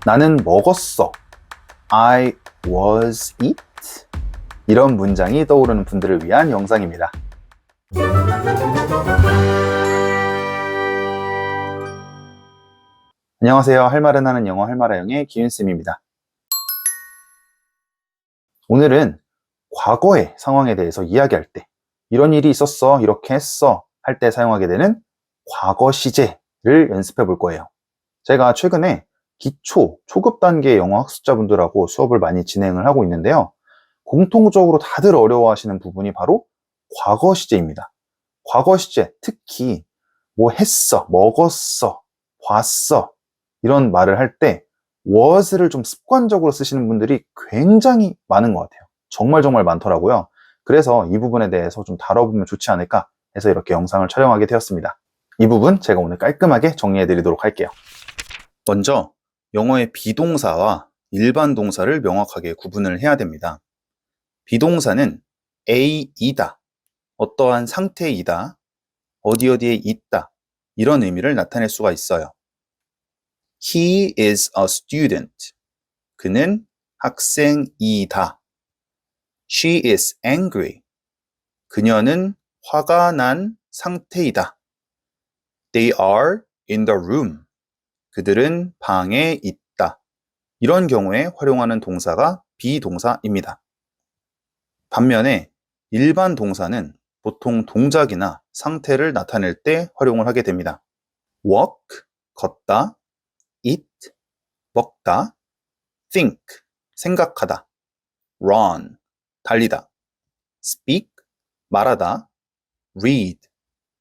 나는 먹었어. I was eat. 이런 문장이 떠오르는 분들을 위한 영상입니다. 안녕하세요. 할 말은 하는 영어 할말아영의 기윤쌤입니다. 오늘은 과거의 상황에 대해서 이야기할 때 이런 일이 있었어, 이렇게 했어 할 때 사용하게 되는 과거 시제를 연습해 볼 거예요. 제가 최근에 기초, 초급 단계 영어 학습자분들하고 수업을 많이 진행을 하고 있는데요. 공통적으로 다들 어려워하시는 부분이 바로 과거 시제입니다. 과거 시제, 특히 뭐 했어, 먹었어, 봤어 이런 말을 할 때 was를 좀 습관적으로 쓰시는 분들이 굉장히 많은 것 같아요. 정말 많더라고요. 그래서 이 부분에 대해서 좀 다뤄보면 좋지 않을까 해서 이렇게 영상을 촬영하게 되었습니다. 이 부분 제가 오늘 깔끔하게 정리해 드리도록 할게요. 먼저 영어의 비동사와 일반 동사를 명확하게 구분을 해야 됩니다. 비동사는 A이다, 어떠한 상태이다, 어디에 있다 이런 의미를 나타낼 수가 있어요. He is a student. 그는 학생이다. She is angry. 그녀는 화가 난 상태이다. They are in the room. 그들은 방에 있다. 이런 경우에 활용하는 동사가 비동사입니다. 반면에 일반 동사는 보통 동작이나 상태를 나타낼 때 활용을 하게 됩니다. walk, 걷다, eat, 먹다, think, 생각하다, run, 달리다, speak, 말하다, read,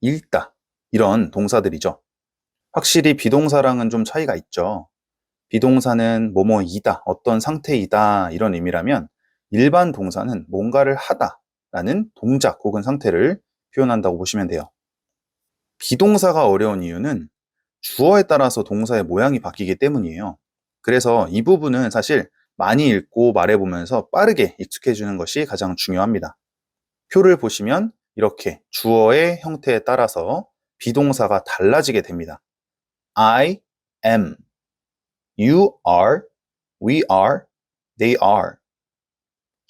읽다 이런 동사들이죠. 확실히 비동사랑은 좀 차이가 있죠. 비동사는 뭐뭐이다, 어떤 상태이다 이런 의미라면 일반 동사는 뭔가를 하다 라는 동작 혹은 상태를 표현한다고 보시면 돼요. 비동사가 어려운 이유는 주어에 따라서 동사의 모양이 바뀌기 때문이에요. 그래서 이 부분은 사실 많이 읽고 말해보면서 빠르게 익숙해지는 것이 가장 중요합니다. 표를 보시면 이렇게 주어의 형태에 따라서 비동사가 달라지게 됩니다. I am, you are, we are, they are,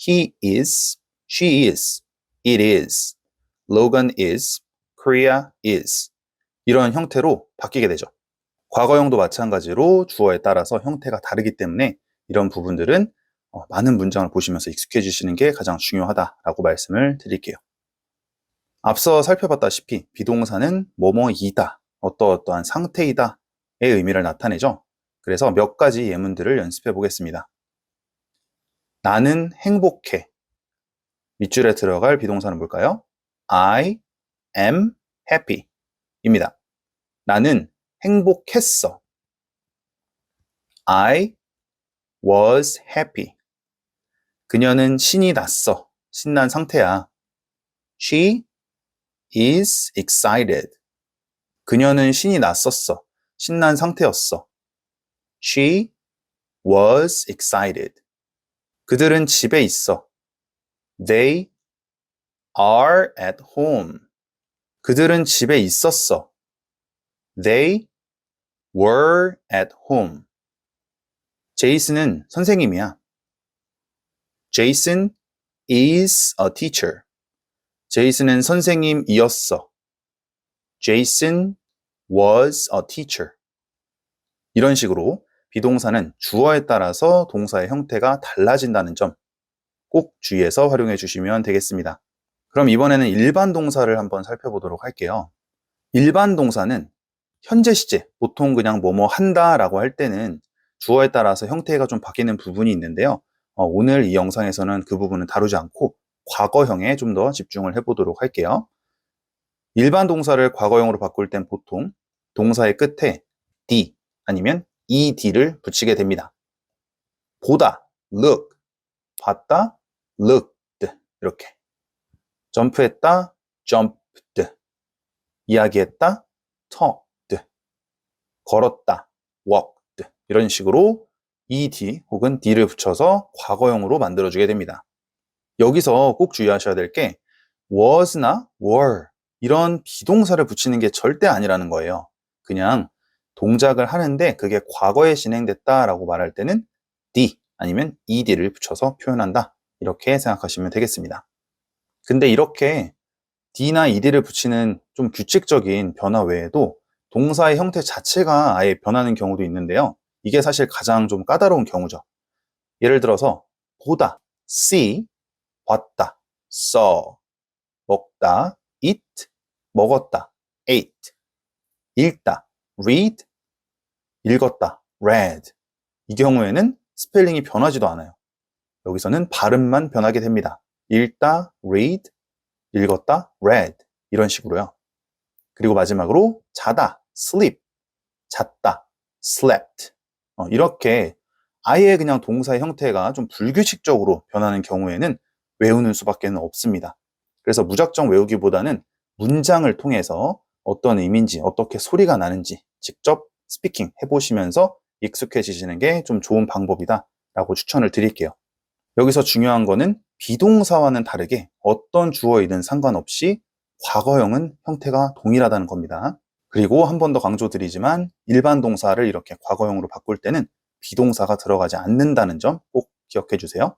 he is, she is, it is, Logan is, Korea is 이런 형태로 바뀌게 되죠. 과거형도 마찬가지로 주어에 따라서 형태가 다르기 때문에 이런 부분들은 많은 문장을 보시면서 익숙해지시는 게 가장 중요하다라고 말씀을 드릴게요. 앞서 살펴봤다시피 비동사는 뭐뭐이다, 어떠한 상태이다의 의미를 나타내죠. 그래서 몇 가지 예문들을 연습해 보겠습니다. 나는 행복해. 밑줄에 들어갈 비동사는 뭘까요? I am happy 입니다. 나는 행복했어. I was happy. 그녀는 신이 났어. 신난 상태야. She is excited. 그녀는 신이 났었어. 신난 상태였어. She was excited. 그들은 집에 있어. They are at home. 그들은 집에 있었어. They were at home. 제이슨은 선생님이야. Jason is a teacher. 제이슨은 선생님이었어. Jason was a teacher. 이런 식으로 비동사는 주어에 따라서 동사의 형태가 달라진다는 점 꼭 주의해서 활용해 주시면 되겠습니다. 그럼 이번에는 일반 동사를 한번 살펴보도록 할게요. 일반 동사는 현재 시제, 보통 그냥 뭐뭐 한다 라고 할 때는 주어에 따라서 형태가 좀 바뀌는 부분이 있는데요. 오늘 이 영상에서는 그 부분은 다루지 않고 과거형에 좀 더 집중을 해보도록 할게요. 일반 동사를 과거형으로 바꿀 땐 보통 동사의 끝에 d 아니면 ed를 붙이게 됩니다. 보다, look, 봤다, looked 이렇게. 점프했다, jumped. 이야기했다, talked. 걸었다, walked. 이런 식으로 ed 혹은 d를 붙여서 과거형으로 만들어주게 됩니다. 여기서 꼭 주의하셔야 될 게 was나 were 이런 비동사를 붙이는 게 절대 아니라는 거예요. 그냥 동작을 하는데 그게 과거에 진행됐다라고 말할 때는 d 아니면 ed를 붙여서 표현한다. 이렇게 생각하시면 되겠습니다. 근데 이렇게 d나 ed를 붙이는 좀 규칙적인 변화 외에도 동사의 형태 자체가 아예 변하는 경우도 있는데요. 이게 사실 가장 좀 까다로운 경우죠. 예를 들어서 보다, see, 봤다, saw, 먹다, eat, 먹었다, ate, 읽다, read, 읽었다, read. 이 경우에는 스펠링이 변하지도 않아요. 여기서는 발음만 변하게 됩니다. 읽다, read, 읽었다, read. 이런 식으로요. 그리고 마지막으로 자다, sleep, 잤다, slept. 이렇게 아예 그냥 동사의 형태가 좀 불규칙적으로 변하는 경우에는 외우는 수밖에 없습니다. 그래서 무작정 외우기보다는 문장을 통해서 어떤 의미인지, 어떻게 소리가 나는지 직접 스피킹 해보시면서 익숙해지시는 게 좀 좋은 방법이다 라고 추천을 드릴게요. 여기서 중요한 거는 비동사와는 다르게 어떤 주어이든 상관없이 과거형은 형태가 동일하다는 겁니다. 그리고 한 번 더 강조드리지만 일반 동사를 이렇게 과거형으로 바꿀 때는 비동사가 들어가지 않는다는 점 꼭 기억해 주세요.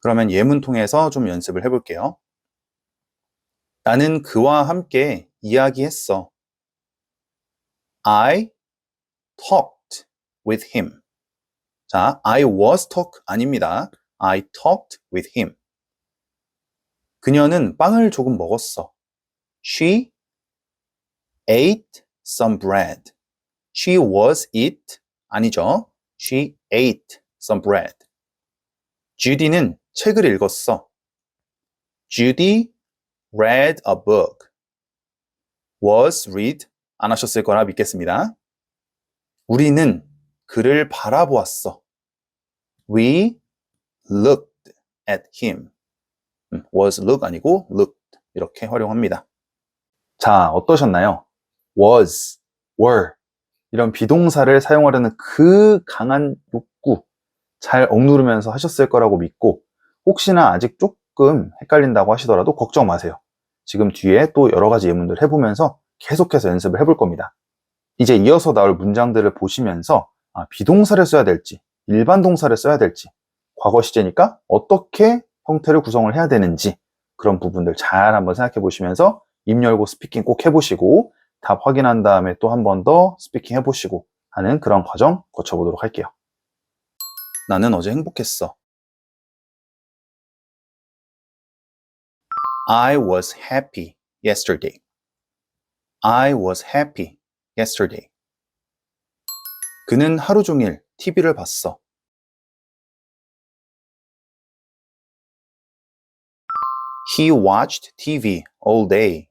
그러면 예문 통해서 좀 연습을 해볼게요. 나는 그와 함께 이야기했어. I talked with him. 자, I was talk 아닙니다. I talked with him. 그녀는 빵을 조금 먹었어. She ate some bread. She was it 아니죠. She ate some bread. 주디는 책을 읽었어. Judy read a book. was read 안 하셨을 거라 믿겠습니다. 우리는 그를 바라보았어. We looked at him. was look 아니고 looked 이렇게 활용합니다. 자, 어떠셨나요? was, were 이런 비동사를 사용하려는 그 강한 욕구 잘 억누르면서 하셨을 거라고 믿고 혹시나 아직 조금 헷갈린다고 하시더라도 걱정 마세요. 지금 뒤에 또 여러 가지 예문들 해보면서 계속해서 연습을 해볼 겁니다. 이제 이어서 나올 문장들을 보시면서 비동사를 써야 될지 일반 동사를 써야 될지 과거 시제니까 어떻게 형태를 구성을 해야 되는지 그런 부분들 잘 한번 생각해 보시면서 입 열고 스피킹 꼭 해보시고 답 확인한 다음에 또 한 번 더 스피킹 해보시고 하는 그런 과정 거쳐보도록 할게요. 나는 어제 행복했어. I was happy yesterday. I was happy yesterday. 그는 하루 종일 TV를 봤어. He watched TV all day.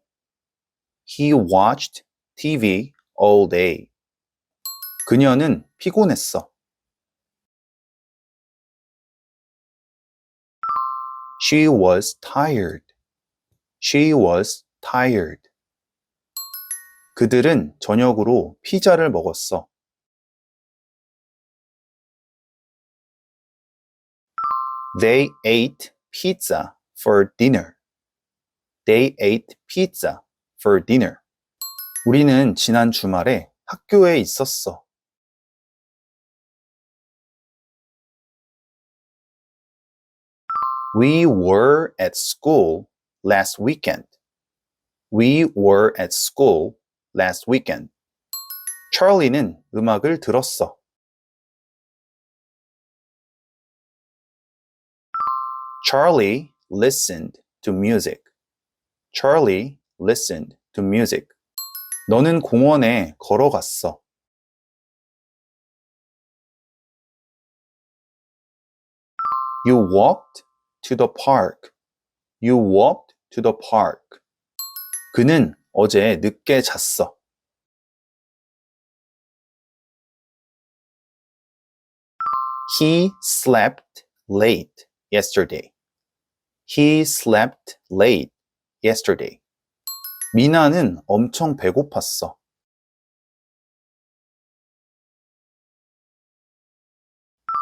He watched TV all day. 그녀는 피곤했어. She was tired. She was tired. 그들은 저녁으로 피자를 먹었어. They ate pizza for dinner. They ate pizza for dinner. 우리는 지난 주말에 학교에 있었어. We were at school last weekend. We were at school last weekend. 찰리는 음악을 들었어. Charlie listened to music. Charlie listened to music. 너는 공원에 걸어갔어. You walked to the park. You walked to the park. 그는 어제 늦게 잤어. He slept late yesterday. He slept late yesterday. 미나는 엄청 배고팠어.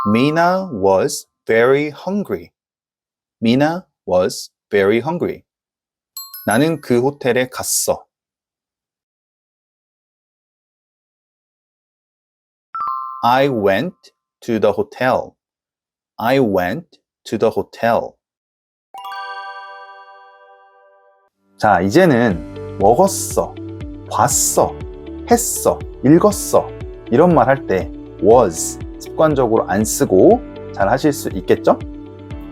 Mina was very hungry. Mina was very hungry. 나는 그 호텔에 갔어. I went to the hotel. I went to the hotel. 자, 이제는 먹었어, 봤어, 했어, 읽었어 이런 말 할 때 was 습관적으로 안 쓰고 잘 하실 수 있겠죠?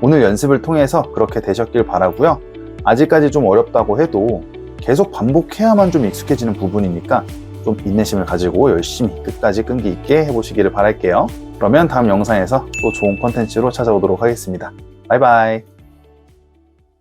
오늘 연습을 통해서 그렇게 되셨길 바라고요. 아직까지 좀 어렵다고 해도 계속 반복해야만 좀 익숙해지는 부분이니까 좀 인내심을 가지고 열심히 끝까지 끈기 있게 해보시기를 바랄게요. 그러면 다음 영상에서 또 좋은 컨텐츠로 찾아오도록 하겠습니다. 바이바이.